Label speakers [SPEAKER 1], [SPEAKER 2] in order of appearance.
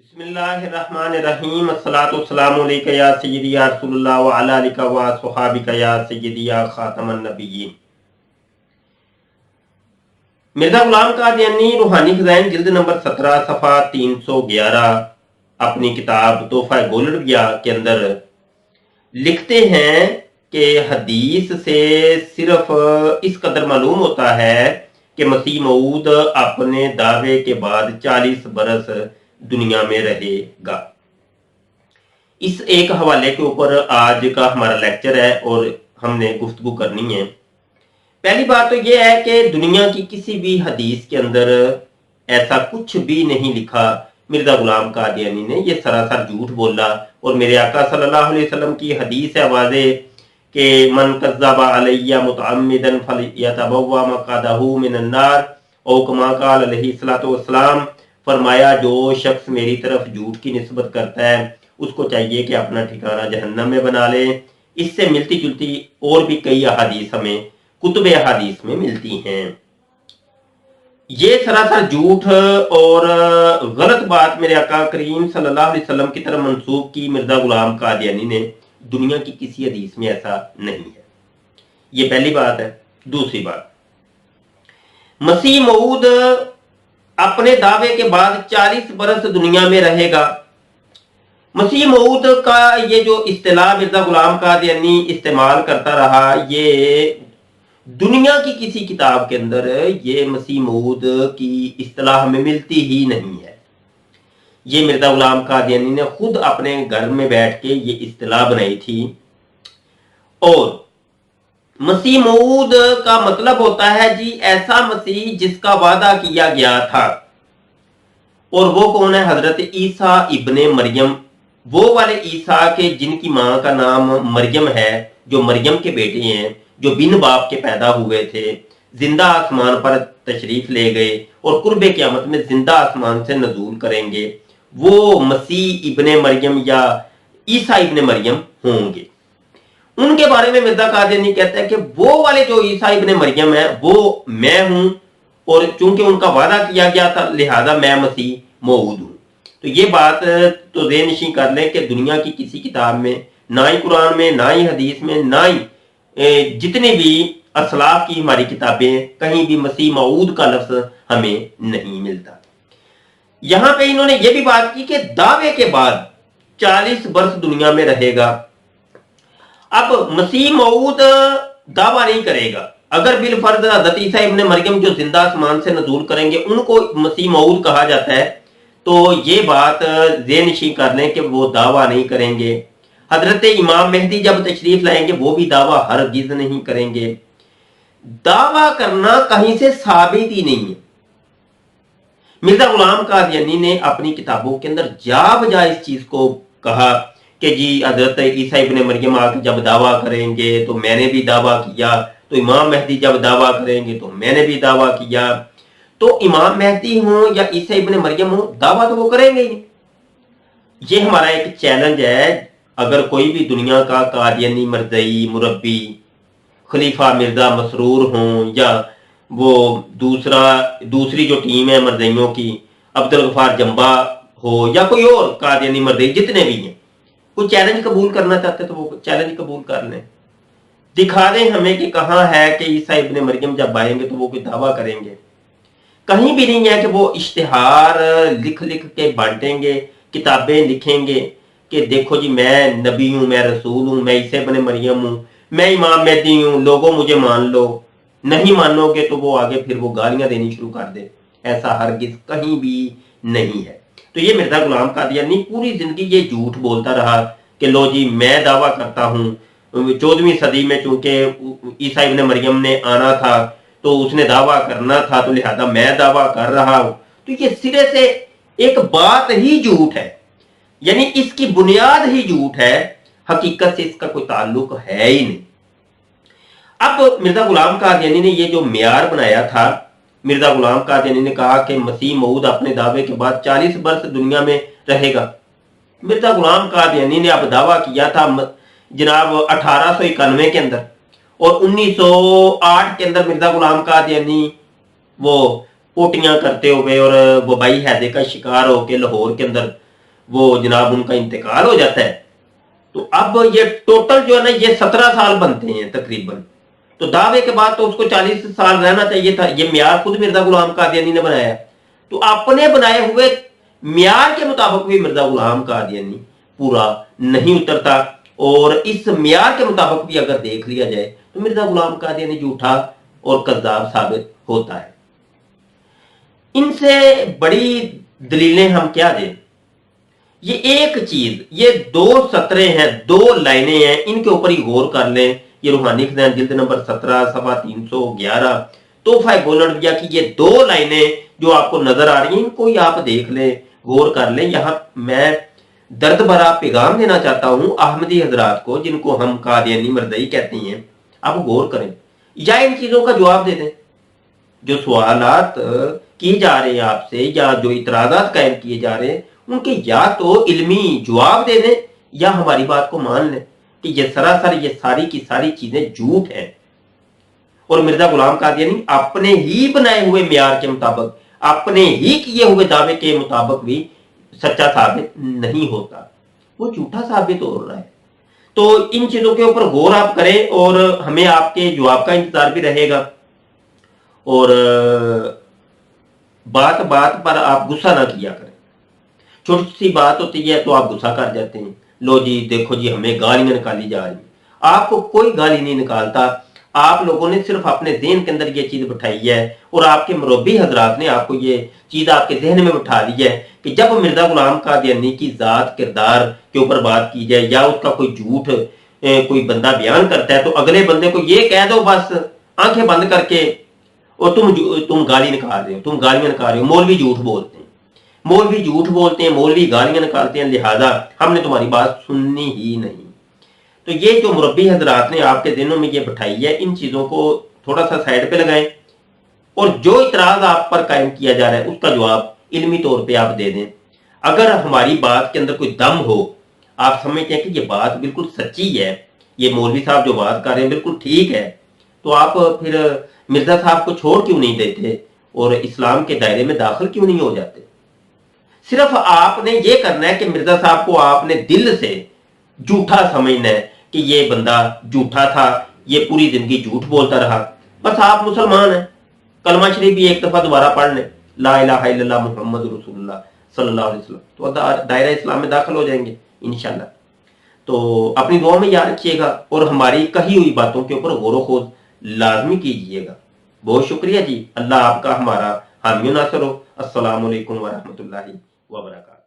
[SPEAKER 1] बिस्मिल्लाहिर्रहमानिर्रहीम अस्सलातु वस्सलामु अलैका या सय्यदी या रसूलल्लाह व अला आलिका व अस्हाबिका या सय्यदी या खातमन नबिय्यीन। मिर्जा गुलाम कादियानी रूहानी खजाइन जिल्द नंबर 17 सफ़ा 311 अपनी किताब तोहफा गोलड़िया के अंदर लिखते हैं कि हदीस से सिर्फ इस कदर मालूम होता है कि मसीह मऊद अपने दावे के बाद 40 बरस दुनिया में रहेगा। इस एक हवाले के ऊपर आज का हमारा लेक्चर है और हमने गुफ्तगू करनी है। पहली बात तो यह है कि दुनिया की किसी भी हदीस के अंदर ऐसा कुछ भी नहीं लिखा। मिर्जा गुलाम कादियानी ने यह सरासर झूठ बोला और मेरे आका सल्लल्लाहु अलैहि वसल्लम की हदीस है वाज़े कि मन कज़्ज़बा अलैया मुतअम्मिदन फलयतबव्वा मक़अदहु मिनन नार औ कमा क़ाल अलैहि सल्लतु वस्सलाम। फरमाया जो शख्स मेरी तरफ झूठ की निस्बत करता है उसको चाहिए कि अपना ठिकाना जहन्नम में बना ले। इससे मिलती जुलती और भी कई अहादीस हमें कुतुब अहादीस में मिलती हैं। ये सरासर झूठ और गलत बात मेरे आका करीम सल्लल्लाहु अलैहि वसल्लम की तरफ मंसूब की मिर्जा गुलाम कादियानी ने दुनिया की किसी हदीस में ऐसा नहीं है। ये पहली बात है। दूसरी बात, मसीह मऊद अपने दावे के बाद 40 बरस दुनिया में रहेगा। मसीह मऊद का ये जो इस्तिलाह मिर्जा गुलाम कादियानी इस्तेमाल करता रहा, ये दुनिया की किसी किताब के अंदर ये मसीह मऊद की इस्तिलाह में मिलती ही नहीं है। ये मिर्जा गुलाम कादियानी ने खुद अपने घर में बैठ के ये इस्तिलाह बनाई थी। और मसीह मऊद का मतलब होता है जी ऐसा मसीह जिसका वादा किया गया था। और वो कौन है? हजरत ईसा इब्ने मरियम, वो वाले ईसा के जिनकी मां का नाम मरियम है, जो मरियम के बेटे हैं, जो बिन बाप के पैदा हुए थे, जिंदा आसमान पर तशरीफ ले गए और कुर्बे क़यामत में जिंदा आसमान से नजूल करेंगे। वो मसीह इब्ने मरियम या ईसा इब्ने मरियम होंगे। उनके बारे में मिर्जा कादियानी कहता है कि वो वाले जो ईसा इब्ने मरियम है वो मैं हूं और चूंकि उनका वादा किया गया था लिहाजा मैं मसीह मऊद हूं। तो ये बात तो ज़हननशी कर लें कि दुनिया की किसी किताब में, ना ही कुरान में, ना ही हदीस में, ना ही जितने भी असलाफ की हमारी किताबें, कहीं भी मसीह मऊद का लफ्ज हमें नहीं मिलता। यहां पे इन्होंने ये भी बात की कि दावे के बाद 40 वर्ष दुनिया में रहेगा। अब मसीह मऊद दावा नहीं करेगा। अगर बिल फर्ज हज़रत ईसा इब्ने मरियम जो जिंदा आसमान से नजूल करेंगे उनको मसीह मऊद कहा जाता है, तो ये बात ज़हननशी कर लें कि वो दावा नहीं करेंगे। हजरत इमाम मेहदी जब तशरीफ लाएंगे वो भी दावा हरगिज़ नहीं करेंगे। दावा करना कहीं से साबित ही नहीं है। मिर्जा गुलाम कादियानी ने अपनी किताबों के अंदर जा बजा इस चीज को कहा कि जी हजरत ईसा इब्ने मरियम आके जब दावा करेंगे तो मैंने भी दावा किया, तो इमाम मेहदी जब दावा करेंगे तो मैंने भी दावा किया। तो इमाम मेहदी हो या ईसा इब्ने मरियम हो, दावा तो वो करेंगे ही। ये हमारा एक चैलेंज है। अगर कोई भी दुनिया का कादियानी, मरज़ई, मुरब्बी, खलीफा मिर्जा मसरूर हो या वो दूसरी जो टीम है मरज़इयों की, अब्दुल गफ्फार जंबा हो या कोई और कादियानी मरज़ई जितने भी हैं, कोई चैलेंज कबूल करना चाहते तो वो चैलेंज कबूल कर लें। दिखा दें हमें कि कहाँ है कि ईसा इब्ने मरियम जब आएंगे तो वो कोई दावा करेंगे। कहीं भी नहीं है कि वो इश्तिहार लिख लिख के बांटेंगे, किताबें लिखेंगे कि देखो जी मैं नबी हूं, मैं रसूल हूं, मैं ईसा इब्ने मरियम हूं, मैं इमाम मेहदी हूं, लोगों मुझे मान लो। नहीं मानोगे तो वो आगे फिर वो गालियां देनी शुरू कर दे। ऐसा हरगिज कहीं भी नहीं है। तो ये मिर्जा गुलाम कादियानी पूरी जिंदगी ये झूठ बोलता रहा कि लो जी मैं दावा करता हूं 14वीं सदी में चूंकि ईसा इब्ने मरियम ने आना था तो उसने दावा करना था तो लिहाजा मैं दावा कर रहा हूं। तो ये सिरे से एक बात ही झूठ है, यानी इसकी बुनियाद ही झूठ है, हकीकत से इसका कोई ताल्लुक है ही नहीं। अब मिर्जा गुलाम कादियानी ने ये जो मियार बनाया था, मिर्जा गुलाम कादियानी ने कहा कि मसीह मऊद अपने दावे के बाद 40 वर्ष दुनिया में रहेगा। मिर्जा गुलाम कादियानी ने अब दावा किया था जनाब 1891 के अंदर, और 1908 के अंदर मिर्जा गुलाम कादियानी वो पोटियां करते हुए और वबाई हैदे का शिकार होकर लाहौर के अंदर वो जनाब उनका इंतकाल हो जाता है। तो अब ये टोटल जो है ना ये 17 साल बनते हैं तकरीबन। तो दावे के बाद तो उसको 40 साल रहना चाहिए था। ये म्यार खुद मिर्जा गुलाम कादियानी ने बनाया। तो अपने बनाए हुए म्यार के मुताबिक भी मिर्जा गुलाम कादियानी पूरा नहीं उतरता, और इस म्यार के मुताबिक भी अगर देख लिया जाए तो मिर्जा गुलाम कादियानी झूठा और कज्जाब साबित होता है। इनसे बड़ी दलीलें हम क्या दें? ये एक चीज, ये 2 सतरें हैं, 2 लाइनें हैं, इनके ऊपर ही गौर कर लें। ये रूहानी खजान जिल्द नंबर 17 सफा 311 तोहफा गोलड़बिया की ये 2 लाइनें जो आपको नजर आ रही हैं, इनको ही आप देख लें, गौर कर लें। यहां मैं दर्द भरा पैगाम देना चाहता हूं अहमदी हजरात को, जिनको हम कादियानी मर्दई कहते हैं। आप गौर करें या इन चीजों का जवाब दे दें। जो सवालात किए जा रहे हैं आपसे या जो इतराजात कायम किए जा रहे हैं, उनके या तो इल्मी जवाब दे दें या हमारी बात को मान लें कि ये सरासर ये सारी की सारी चीजें झूठ हैं, और मिर्जा गुलाम कादियानी अपने ही बनाए हुए म्यार के मुताबिक, अपने ही किए हुए दावे के मुताबिक भी सच्चा साबित नहीं होता, वो झूठा साबित हो रहा है। तो इन चीजों के ऊपर गौर आप करें और हमें आपके जवाब का इंतजार भी रहेगा। और बात बात पर आप गुस्सा ना किया करें। छोटी सी बात होती है तो आप गुस्सा कर जाते हैं, लो जी देखो जी हमें गालियां निकाली जा रही। आपको कोई गाली नहीं निकालता, आप लोगों ने सिर्फ अपने ज़हन के अंदर ये चीज बिठाई है, और आपके मुरब्बी हजरात ने आपको ये चीज आपके जहन में बिठा दी है कि जब मिर्जा गुलाम कादियानी की जात किरदार के ऊपर बात की जाए या उसका कोई झूठ कोई बंदा बयान करता है, तो अगले बंदे को ये कह दो बस आंखें बंद करके, और तुम गाली निकाल रहे हो, तुम गालियां निकाल रहे हो, मौलवी झूठ बोलते हैं, मौलवी झूठ बोलते हैं, मौलवी गालियां निकालते हैं, लिहाजा हमने तुम्हारी बात सुननी ही नहीं। तो ये जो मुरब्बी हजरात ने आपके दिनों में ये बिठाई है, इन चीजों को थोड़ा सा साइड पे लगाएं, और जो इतराज आप पर कायम किया जा रहा है उसका जवाब इल्मी तौर पे आप दे दें। अगर हमारी बात के अंदर कोई दम हो, आप समझते हैं कि ये बात बिल्कुल सच्ची है, ये मौलवी साहब जो बात कर रहे हैं बिल्कुल ठीक है, तो आप फिर मिर्जा साहब को छोड़ क्यों नहीं देते और इस्लाम के दायरे में दाखिल क्यों नहीं हो जाते? सिर्फ आपने ये करना है कि मिर्जा साहब को आपने दिल से झूठा समझना है कि ये बंदा झूठा था, ये पूरी जिंदगी झूठ बोलता रहा, बस आप मुसलमान हैं, कलमा शरीफ भी एक दफा दोबारा पढ़ लें, ला इलाहा इल्लल्लाह मुहम्मद रसूलुल्लाह सल्लल्लाहु अलैहि वसल्लम, तो दायरा इस्लाम में दाखिल हो जाएंगे इंशाल्लाह। तो अपनी दुआ में याद रखिएगा और हमारी कही हुई बातों के ऊपर गौर खोज लाजमी कीजिएगा। बहुत शुक्रिया जी, अल्लाह आपका हमारा हामी नासर हो। अस्सलामु अलैकुम व रहमतुल्लाहि व बरकातहू।